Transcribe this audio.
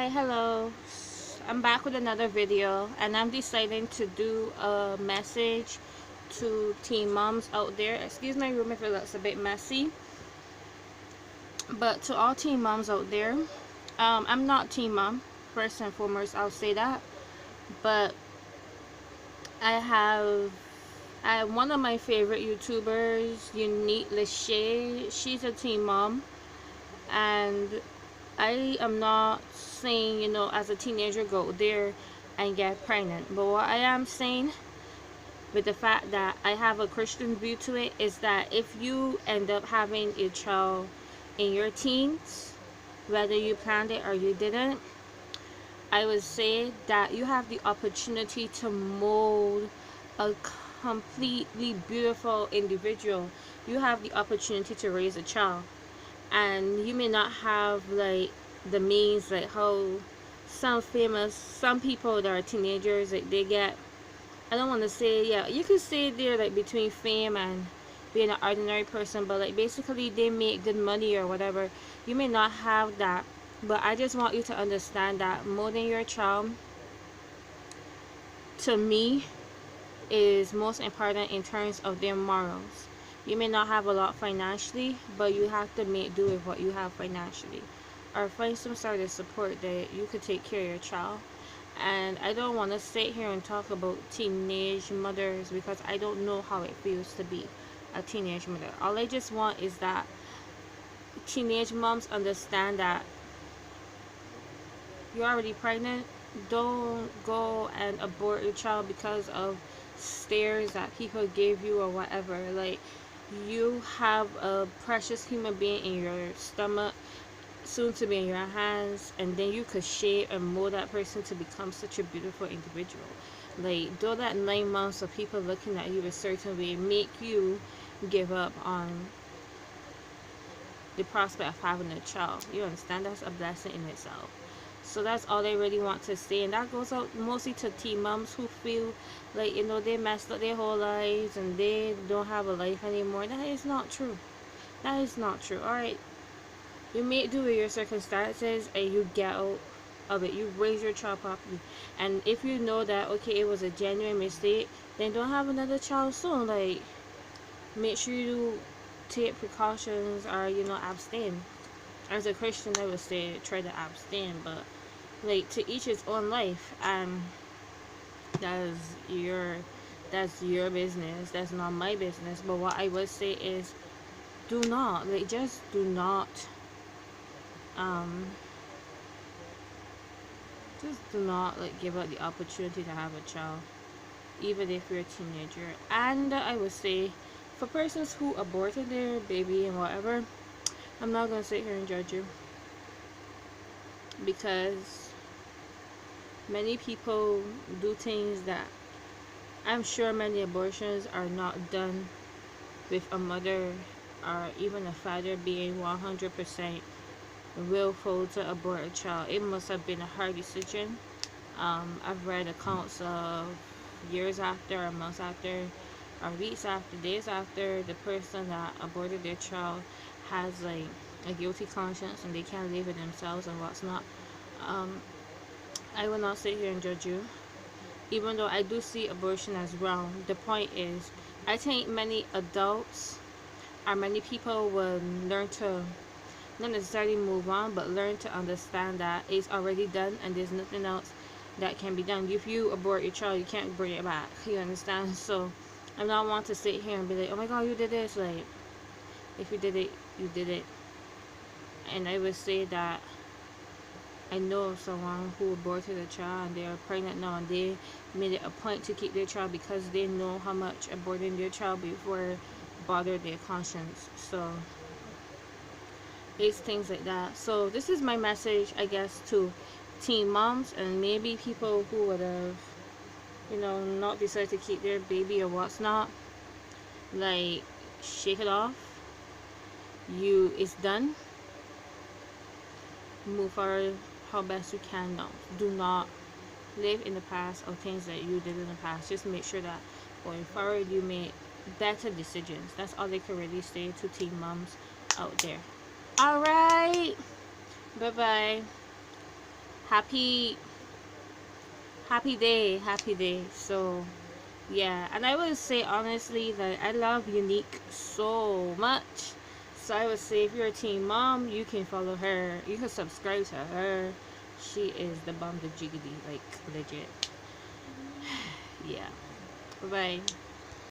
Hi, hello. I'm back with another video, and I'm deciding to do a message to teen moms out there. Excuse my room if it looks a bit messy, but to all teen moms out there, I'm not teen mom. First and foremost, I'll say that. But I have one of my favorite YouTubers, Unique Lachey. She's a teen mom, and I am not saying, as a teenager, go there and get pregnant. But what I am saying, with the fact that I have a Christian view to it, is that if you end up having a child in your teens, whether you planned it or you didn't, I would say that you have the opportunity to mold a completely beautiful individual. You have the opportunity to raise a child, and you may not have like the means, like how some people that are teenagers, like they get, I don't want to say, yeah, you could say they're like between fame and being an ordinary person, but like basically they make good money or whatever. You may not have that, but I just want you to understand that molding your child, to me, is most important in terms of their morals. You may not have a lot financially, but you have to make do with what you have financially, or find some sort of support that you could take care of your child. And I don't want to sit here and talk about teenage mothers because I don't know how it feels to be a teenage mother. All I just want is that teenage moms understand that you're already pregnant. Don't go and abort your child because of stares that people give you or whatever. Like, you have a precious human being in your stomach, soon to be in your hands, and then you could shape and mold that person to become such a beautiful individual. Like, though that 9 months of people looking at you a certain way make you give up on the prospect of having a child, you understand, that's a blessing in itself. So that's all they really want to say, and that goes out mostly to teen moms who feel like, they messed up their whole lives and they don't have a life anymore. That is not true. That is not true. All right, you make do with your circumstances and you get out of it. You raise your child properly, and if you know that, okay, it was a genuine mistake, then don't have another child soon. Like, make sure you take precautions, or abstain. As a Christian, I would say try to abstain, but like, to each his own life, and that's your that's your business. That's not my business. But what I would say is, do not, like, just do not, um just do not, like, give up the opportunity to have a child, even if you're a teenager. And I would say, for persons who aborted their baby and whatever, I'm not gonna sit here and judge you, because many people do things that, I'm sure many abortions are not done with a mother or even a father being 100% willful to abort a child. It must have been a hard decision. I've read accounts of years after, or months after, or weeks after, days after, the person that aborted their child has like a guilty conscience and they can't live with themselves and what's not. Um, I will not sit here and judge you, even though I do see abortion as wrong. The point is, I think many adults, or many people, will learn to, not necessarily move on, but learn to understand that it's already done and there's nothing else that can be done. If you abort your child, you can't bring it back. You understand? So I don't want to sit here and be like, oh my god, you did this. Like, if you did it, you did it. And I would say that I know of someone who aborted a child and they are pregnant now, and they made it a point to keep their child because they know how much aborting their child before bothered their conscience. So it's things like that. So this is my message, I guess, to teen moms and maybe people who would have, not decided to keep their baby or what's not. Like, shake it off. It's done. Move forward how best you can now. Do not live in the past of things that you did in the past. Just make sure that going forward you make better decisions. That's all they can really say to teen moms out there. Alright. Bye bye. happy happy day. So yeah, and I would say honestly that I love Unique so much. So I would say if you're a teen mom, you can follow her. You can subscribe to her. She is the bomb, the jiggity, like legit. Yeah. Bye bye.